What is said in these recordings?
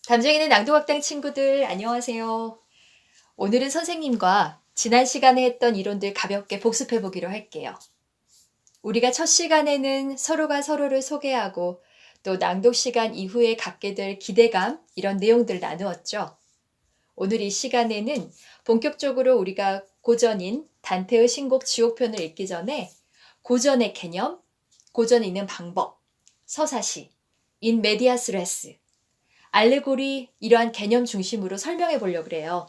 담쟁이는 낭독학당 친구들 안녕하세요. 오늘은 선생님과 지난 시간에 했던 이론들 가볍게 복습해 보기로 할게요. 우리가 첫 시간에는 서로가 서로를 소개하고 또 낭독 시간 이후에 갖게 될 기대감 이런 내용들 나누었죠. 오늘 이 시간에는 본격적으로 우리가 고전인 단테의 신곡 지옥편을 읽기 전에 고전의 개념, 고전을 읽는 방법, 서사시, 인 메디아스 레스, 알레고리 이러한 개념 중심으로 설명해 보려고 그래요.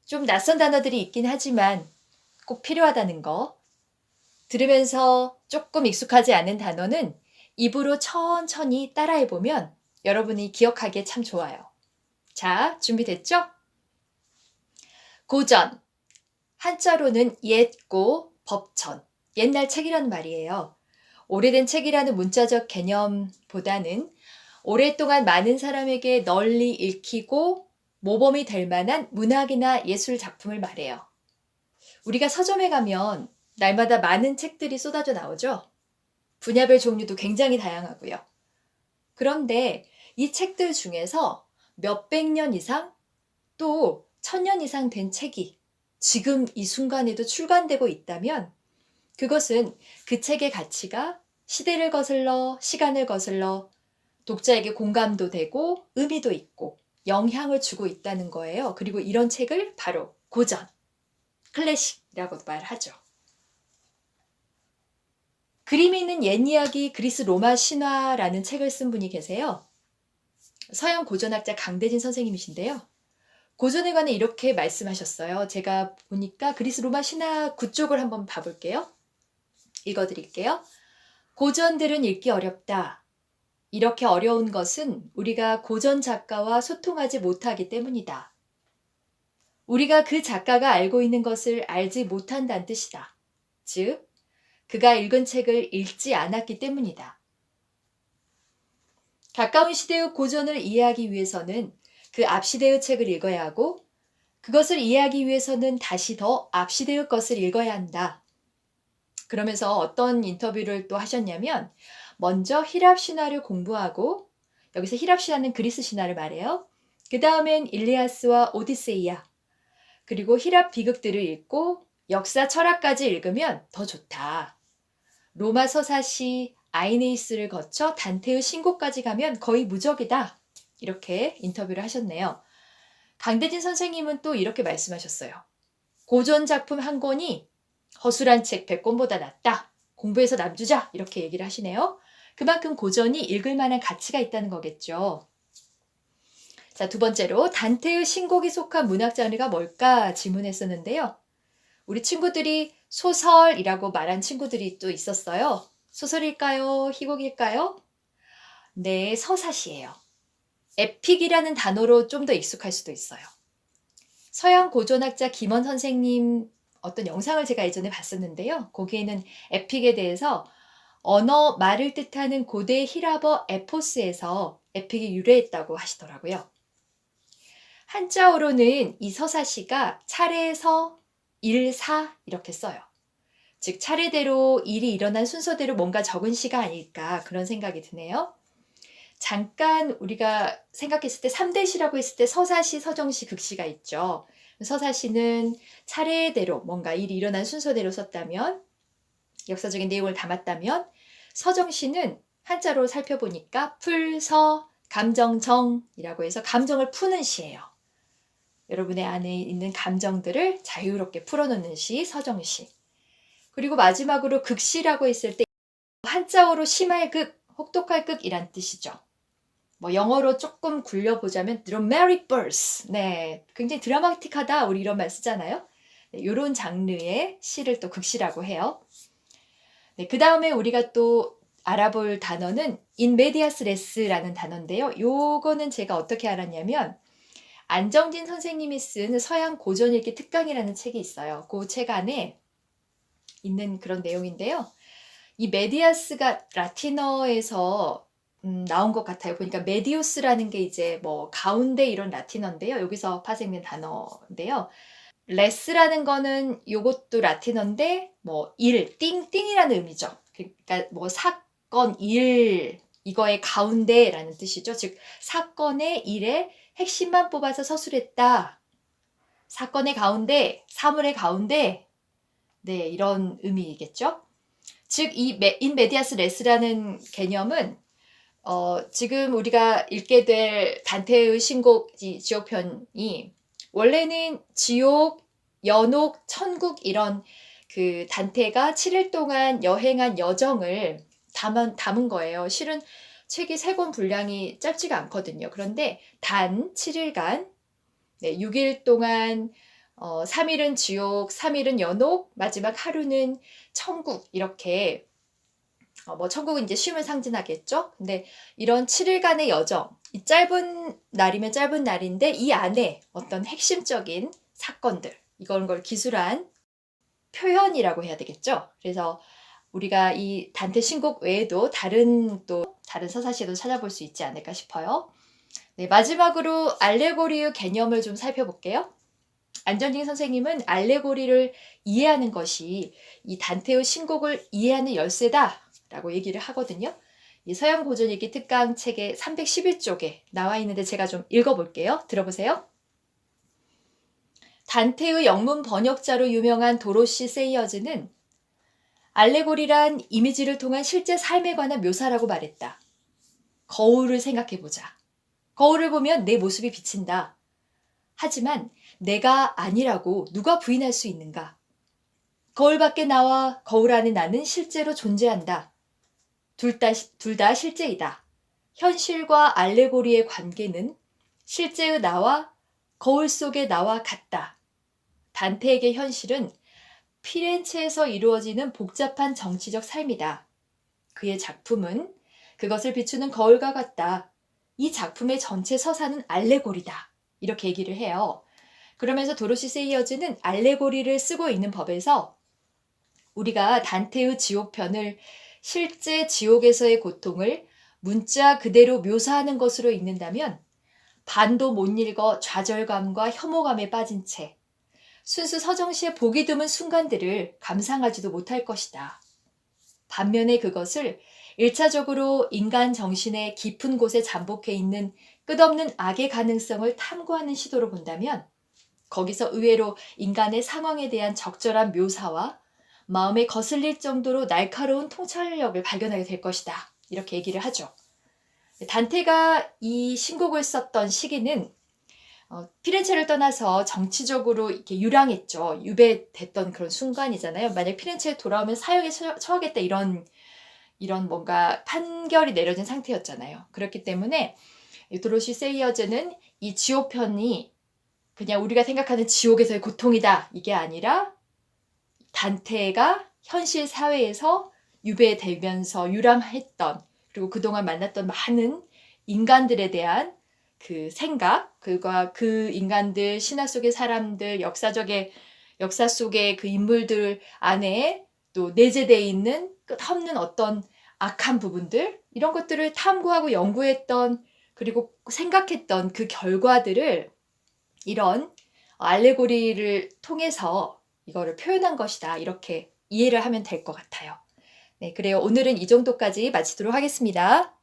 좀 낯선 단어들이 있긴 하지만 꼭 필요하다는 거. 들으면서 조금 익숙하지 않은 단어는 입으로 천천히 따라해 보면 여러분이 기억하기에 참 좋아요. 자, 준비됐죠? 고전. 한자로는 옛고, 법천. 옛날 책이라는 말이에요. 오래된 책이라는 문자적 개념보다는 오랫동안 많은 사람에게 널리 읽히고 모범이 될 만한 문학이나 예술 작품을 말해요. 우리가 서점에 가면 날마다 많은 책들이 쏟아져 나오죠. 분야별 종류도 굉장히 다양하고요. 그런데 이 책들 중에서 몇백 년 이상 또 천년 이상 된 책이 지금 이 순간에도 출간되고 있다면 그것은 그 책의 가치가 시대를 거슬러 시간을 거슬러 독자에게 공감도 되고 의미도 있고 영향을 주고 있다는 거예요. 그리고 이런 책을 바로 고전, 클래식이라고 말하죠. 그림이 있는 옛 이야기 그리스 로마 신화라는 책을 쓴 분이 계세요. 서양 고전학자 강대진 선생님이신데요. 고전에 관해 이렇게 말씀하셨어요. 제가 보니까 그리스 로마 신화 9쪽을 한번 봐볼게요. 읽어드릴게요. 고전들은 읽기 어렵다. 이렇게 어려운 것은 우리가 고전 작가와 소통하지 못하기 때문이다. 우리가 그 작가가 알고 있는 것을 알지 못한다는 뜻이다. 즉, 그가 읽은 책을 읽지 않았기 때문이다. 가까운 시대의 고전을 이해하기 위해서는 그 앞 시대의 책을 읽어야 하고 그것을 이해하기 위해서는 다시 더 앞 시대의 것을 읽어야 한다. 그러면서 어떤 인터뷰를 또 하셨냐면 먼저 히랍 신화를 공부하고 여기서 히랍 신화는 그리스 신화를 말해요. 그 다음엔 일리아스와 오디세이아 그리고 히랍 비극들을 읽고 역사 철학까지 읽으면 더 좋다. 로마 서사시 아이네이스를 거쳐 단테의 신곡까지 가면 거의 무적이다. 이렇게 인터뷰를 하셨네요. 강대진 선생님은 또 이렇게 말씀하셨어요. 고전 작품 한 권이 허술한 책 100권보다 낫다. 공부해서 남주자. 이렇게 얘기를 하시네요. 그만큼 고전이 읽을 만한 가치가 있다는 거겠죠. 자, 두 번째로 단테의 신곡이 속한 문학 장르가 뭘까 질문했었는데요. 우리 친구들이 소설이라고 말한 친구들이 또 있었어요. 소설일까요? 희곡일까요? 네, 서사시예요. 에픽이라는 단어로 좀 더 익숙할 수도 있어요. 서양 고전학자 김원 선생님 어떤 영상을 제가 예전에 봤었는데요. 거기에는 에픽에 대해서 언어, 말을 뜻하는 고대 히라버 에포스에서 에픽이 유래했다고 하시더라고요. 한자어로는 이 서사시가 차례서, 일사 이렇게 써요. 즉 차례대로 일이 일어난 순서대로 뭔가 적은 시가 아닐까 그런 생각이 드네요. 잠깐 우리가 생각했을 때 3대 시라고 했을 때 서사시, 서정시, 극시가 있죠. 서사시는 차례대로 뭔가 일이 일어난 순서대로 썼다면 역사적인 내용을 담았다면 서정시는 한자로 살펴보니까 풀서, 감정정이라고 해서 감정을 푸는 시예요. 여러분의 안에 있는 감정들을 자유롭게 풀어놓는 시, 서정시. 그리고 마지막으로 극시라고 했을 때 한자어로 심할 극, 혹독할 극이란 뜻이죠. 뭐 영어로 조금 굴려보자면 dramatic verse. 네, 굉장히 드라마틱하다. 우리 이런 말 쓰잖아요. 네, 이런 장르의 시를 또 극시라고 해요. 네, 그 다음에 우리가 또 알아볼 단어는 in medias res라는 단어인데요. 요거는 제가 어떻게 알았냐면 안정진 선생님이 쓴 서양 고전 읽기 특강이라는 책이 있어요. 그 책 안에 있는 그런 내용인데요. 이 메디아스가 라틴어에서 나온 것 같아요. 보니까 메디우스라는 게 이제 뭐 가운데 이런 라틴어인데요. 여기서 파생된 단어인데요. 레스라는 거는 요것도 라틴어인데 뭐 일, 띵이라는 의미죠. 그러니까 뭐 사건, 일, 이거의 가운데라는 뜻이죠. 즉 사건의 일의 핵심만 뽑아서 서술했다. 사건의 가운데, 사물의 가운데, 네, 이런 의미이겠죠. 즉 이 in medias res라는 개념은 지금 우리가 읽게 될 단테의 신곡 지옥편이 원래는 지옥, 연옥, 천국 이런 그 단테가 7일 동안 여행한 여정을 담은 거예요. 실은 책이 3권 분량이 짧지가 않거든요. 그런데 단 7일간 6일 동안 3일은 지옥, 3일은 연옥, 마지막 하루는 천국 이렇게 뭐 천국은 이제 쉼을 상징하겠죠. 근데 이런 7일간의 여정, 이 짧은 날이면 짧은 날인데 이 안에 어떤 핵심적인 사건들, 이런 걸 기술한 표현이라고 해야 되겠죠. 그래서 우리가 이 단테 신곡 외에도 다른 서사시도 찾아볼 수 있지 않을까 싶어요. 네, 마지막으로 알레고리의 개념을 좀 살펴볼게요. 안전징 선생님은 알레고리를 이해하는 것이 이 단테의 신곡을 이해하는 열쇠다라고 얘기를 하거든요. 이 서양 고전읽기 특강 책의 311쪽에 나와 있는데 제가 좀 읽어볼게요. 들어보세요. 단테의 영문 번역자로 유명한 도로시 세이어즈는 알레고리란 이미지를 통한 실제 삶에 관한 묘사라고 말했다. 거울을 생각해보자. 거울을 보면 내 모습이 비친다. 하지만 내가 아니라고 누가 부인할 수 있는가? 거울 밖에 나와 거울 안에 나는 실제로 존재한다. 둘 다 실제이다. 현실과 알레고리의 관계는 실제의 나와 거울 속의 나와 같다. 단테에게 현실은 피렌체에서 이루어지는 복잡한 정치적 삶이다. 그의 작품은 그것을 비추는 거울과 같다. 이 작품의 전체 서사는 알레고리다. 이렇게 얘기를 해요. 그러면서 도로시 세이어즈는 알레고리를 쓰고 있는 법에서 우리가 단테의 지옥편을 실제 지옥에서의 고통을 문자 그대로 묘사하는 것으로 읽는다면 반도 못 읽어 좌절감과 혐오감에 빠진 채 순수 서정시의 보기 드문 순간들을 감상하지도 못할 것이다. 반면에 그것을 1차적으로 인간 정신의 깊은 곳에 잠복해 있는 끝없는 악의 가능성을 탐구하는 시도로 본다면 거기서 의외로 인간의 상황에 대한 적절한 묘사와 마음에 거슬릴 정도로 날카로운 통찰력을 발견하게 될 것이다. 이렇게 얘기를 하죠. 단테가 이 신곡을 썼던 시기는 피렌체를 떠나서 정치적으로 이렇게 유랑했죠. 유배됐던 그런 순간이잖아요. 만약 피렌체에 돌아오면 사형에 처하겠다 이런 뭔가 판결이 내려진 상태였잖아요. 그렇기 때문에 도로시 세이어즈는 이 지옥편이 그냥 우리가 생각하는 지옥에서의 고통이다. 이게 아니라 단테가 현실 사회에서 유배되면서 유람했던 그리고 그동안 만났던 많은 인간들에 대한 그 생각, 그 인간들, 신화 속의 사람들, 역사 속의 그 인물들 안에 또 내재되어 있는 끝없는 어떤 악한 부분들, 이런 것들을 탐구하고 연구했던 그리고 생각했던 그 결과들을 이런 알레고리를 통해서 이거를 표현한 것이다. 이렇게 이해를 하면 될 것 같아요. 네, 그래요. 오늘은 이 정도까지 마치도록 하겠습니다.